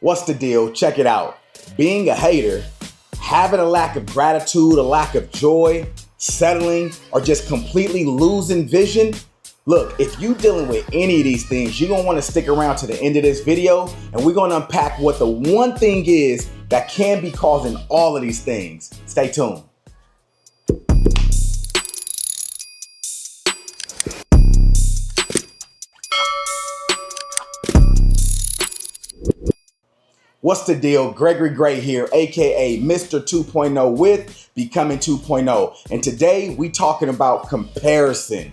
What's the deal? Check it out. Being a hater, having a lack of gratitude, a lack of joy, settling, or just completely losing vision. Look, if you're dealing with any of these things, you're gonna wanna stick around to the end of this video, and we're gonna unpack what the one thing is that can be causing all of these things. Stay tuned. What's the deal? Gregory Gray here, AKA Mr. 2.0 with Becoming 2.0. And today we talking about comparison.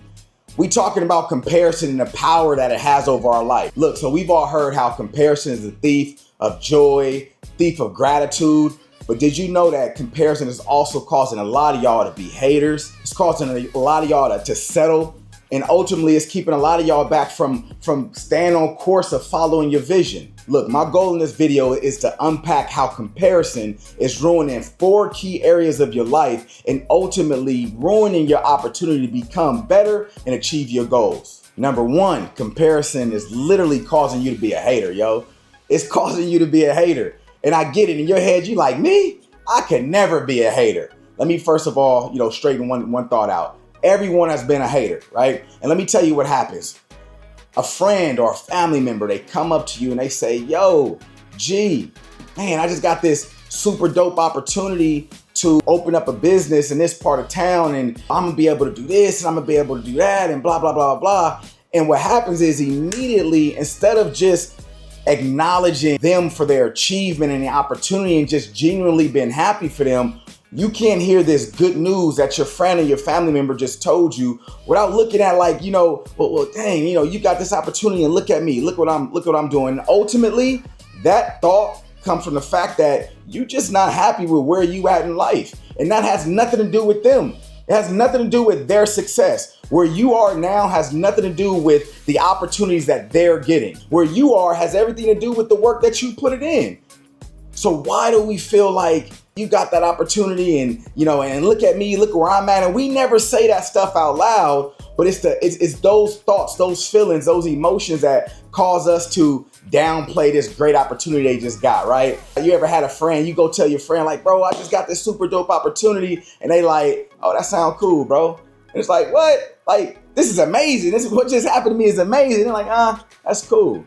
We talking about comparison and the power that it has over our life. Look, so we've all heard how comparison is a thief of joy, thief of gratitude. But did you know that comparison is also causing a lot of y'all to be haters? It's causing a lot of y'all to settle. And ultimately, it's keeping a lot of y'all back from staying on course of following your vision. Look, my goal in this video is to unpack how comparison is ruining 4 key areas of your life and ultimately ruining your opportunity to become better and achieve your goals. Number 1, comparison is literally causing you to be a hater, yo. It's causing you to be a hater. And I get it. In your head, you like, me? I can never be a hater. Let me first of all, straighten one thought out. Everyone has been a hater, right? And let me tell you what happens. A friend or a family member, they come up to you and they say, yo, G, man, I just got this super dope opportunity to open up a business in this part of town, and I'm gonna be able to do this and I'm gonna be able to do that and blah, blah, blah, blah. And what happens is immediately, instead of just acknowledging them for their achievement and the opportunity and just genuinely being happy for them, you can't hear this good news that your friend or your family member just told you without looking at like, well, dang, you got this opportunity and look at me, look what I'm doing. And ultimately, that thought comes from the fact that you're just not happy with where you at in life. And that has nothing to do with them. It has nothing to do with their success. Where you are now has nothing to do with the opportunities that they're getting. Where you are has everything to do with the work that you put it in. So why do we feel like you got that opportunity and look at me, look where I'm at? And we never say that stuff out loud, but it's those thoughts, those feelings, those emotions that cause us to downplay this great opportunity they just got, right? You ever had a friend, you go tell your friend like, bro, I just got this super dope opportunity. And they like, oh, that sounds cool, bro. And it's like, what? Like, this is amazing. This is what just happened to me is amazing. They're like, that's cool,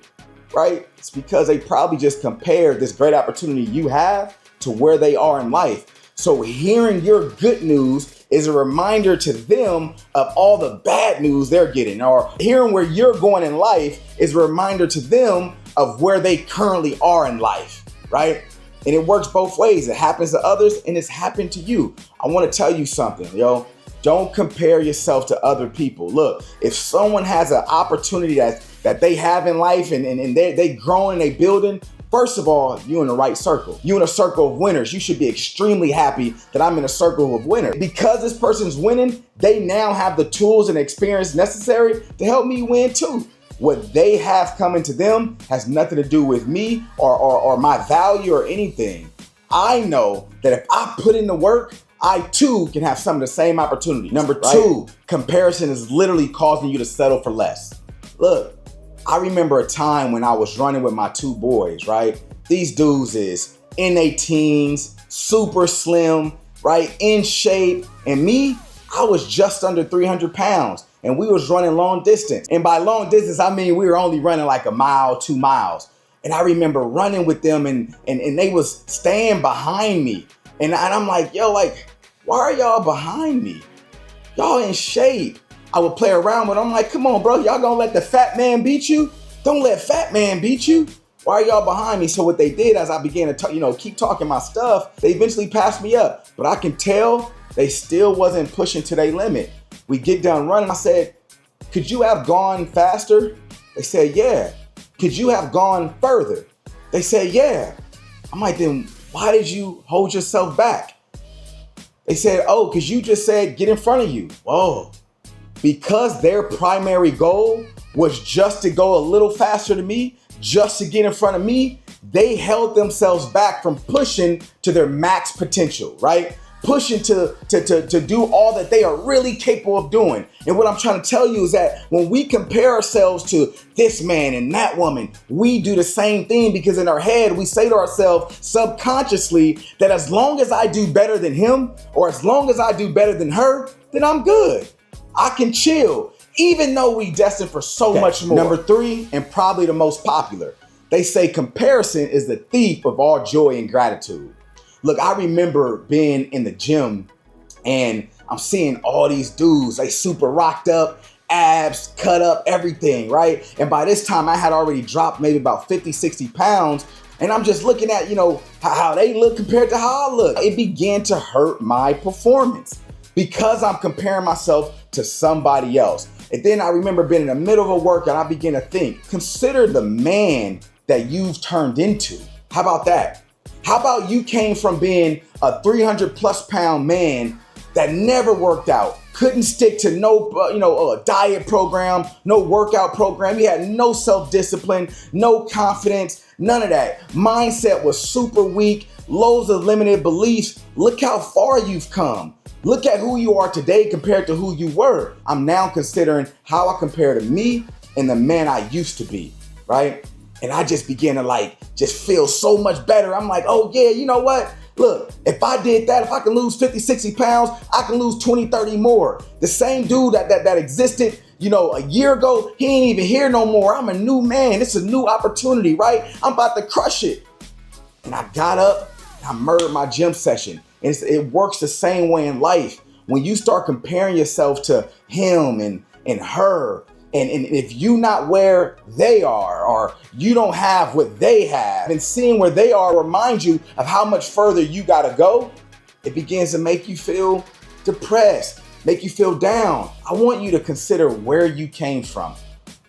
right? It's because they probably just compared this great opportunity you have to where they are in life. So hearing your good news is a reminder to them of all the bad news they're getting, or hearing where you're going in life is a reminder to them of where they currently are in life, right? And it works both ways. It happens to others and it's happened to you. I want to tell you something, yo. Don't compare yourself to other people. Look, if someone has an opportunity that they have in life and they growing, they building, first of all, you're in the right circle. You're in a circle of winners. You should be extremely happy that I'm in a circle of winners. Because this person's winning, they now have the tools and experience necessary to help me win too. What they have coming to them has nothing to do with me or my value or anything. I know that if I put in the work, I too can have some of the same opportunities. Number 2, comparison is literally causing you to settle for less. Look, I remember a time when I was running with my 2 boys, right? These dudes is in their teens, super slim, right? In shape. And me, I was just under 300 pounds and we was running long distance. And by long distance, I mean, we were only running like a mile, 2 miles. And I remember running with them and they was staying behind me. And I'm like, yo, like, why are y'all behind me? Y'all in shape. I would play around with them. I'm like, come on, bro. Y'all gonna let the fat man beat you? Don't let fat man beat you. Why are y'all behind me? So what they did as I began to keep talking my stuff, they eventually passed me up. But I can tell they still wasn't pushing to their limit. We get done running. I said, could you have gone faster? They said, yeah. Could you have gone further? They said, yeah. I'm like, then why did you hold yourself back? They said, oh, because you just said, get in front of you. Whoa. Because their primary goal was just to go a little faster than me, just to get in front of me, they held themselves back from pushing to their max potential, right? pushing to do all that they are really capable of doing. And what I'm trying to tell you is that when we compare ourselves to this man and that woman, we do the same thing, because in our head, we say to ourselves subconsciously that as long as I do better than him, or as long as I do better than her, then I'm good. I can chill, even though we destined for so much more. Number 3, and probably the most popular, they say comparison is the thief of all joy and gratitude. Look, I remember being in the gym and I'm seeing all these dudes, they super rocked up, abs, cut up, everything, right? And by this time I had already dropped maybe about 50, 60 pounds. And I'm just looking at, how they look compared to how I look. It began to hurt my performance because I'm comparing myself to somebody else. And then I remember being in the middle of a workout, I began to think, consider the man that you've turned into. How about that? How about you came from being a 300 plus pound man that never worked out, couldn't stick to no diet program, no workout program. You had no self-discipline, no confidence, none of that. Mindset was super weak, loads of limited beliefs. Look how far you've come. Look at who you are today compared to who you were. I'm now considering how I compare to me and the man I used to be, right? And I just began to just feel so much better. I'm like, oh yeah, you know what? Look, if I did that, if I can lose 50, 60 pounds, I can lose 20, 30 more. The same dude that existed, a year ago, he ain't even here no more. I'm a new man. It's a new opportunity, right? I'm about to crush it. And I got up, and I murdered my gym session. And it works the same way in life. When you start comparing yourself to him and her, and if you not where they are, or you don't have what they have, and seeing where they are reminds you of how much further you gotta go, it begins to make you feel depressed, make you feel down. I want you to consider where you came from.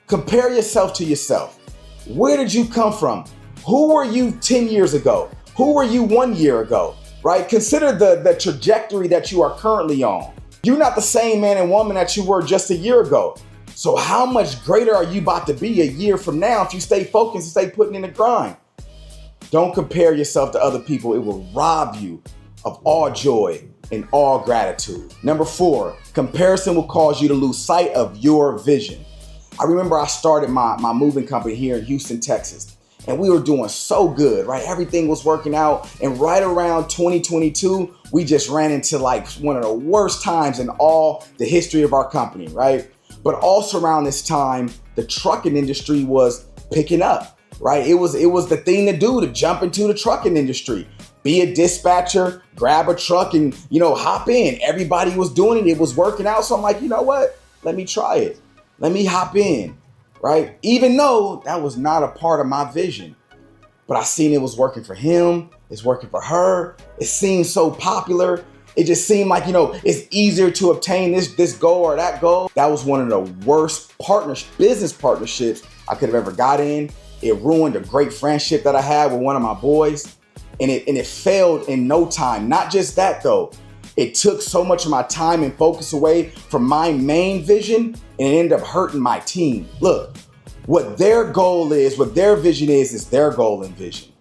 Compare yourself to yourself. Where did you come from? Who were you 10 years ago? Who were you 1 year ago, right? Consider the trajectory that you are currently on. You're not the same man and woman that you were just a year ago. So how much greater are you about to be a year from now if you stay focused and stay putting in the grind? Don't compare yourself to other people. It will rob you of all joy and all gratitude. Number 4, comparison will cause you to lose sight of your vision. I remember I started my moving company here in Houston, Texas, and we were doing so good, right? Everything was working out. And right around 2022, we just ran into one of the worst times in all the history of our company, right? But also around this time, the trucking industry was picking up, right? It was the thing to do, to jump into the trucking industry. Be a dispatcher, grab a truck and, hop in. Everybody was doing it. It was working out. So I'm like, you know what? Let me try it. Let me hop in, right? Even though that was not a part of my vision. But I seen it was working for him. It's working for her. It seemed so popular. It just seemed like, it's easier to obtain this goal or that goal. That was one of the worst business partnerships I could have ever got in. It ruined a great friendship that I had with one of my boys. And it failed in no time. Not just that though. It took so much of my time and focus away from my main vision, and it ended up hurting my team. Look, what their goal is, what their vision is their goal and vision.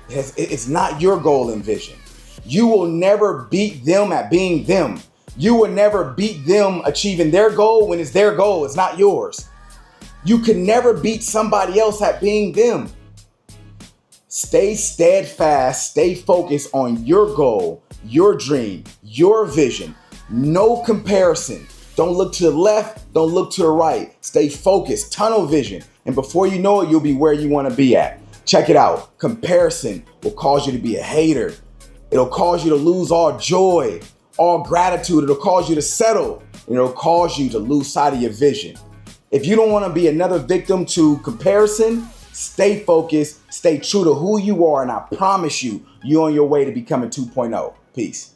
It's not your goal and vision. You will never beat them at being them. You will never beat them achieving their goal when it's their goal. It's not yours. You can never beat somebody else at being them. Stay steadfast, stay focused on your goal, your dream, your vision. No comparison. Don't look to the left, don't look to the right. Stay focused, tunnel vision. And before you know it, you'll be where you want to be at. Check it out. Comparison will cause you to be a hater. It'll cause you to lose all joy, all gratitude. It'll cause you to settle. And it'll cause you to lose sight of your vision. If you don't want to be another victim to comparison, stay focused, stay true to who you are, and I promise you, you're on your way to becoming 2.0. Peace.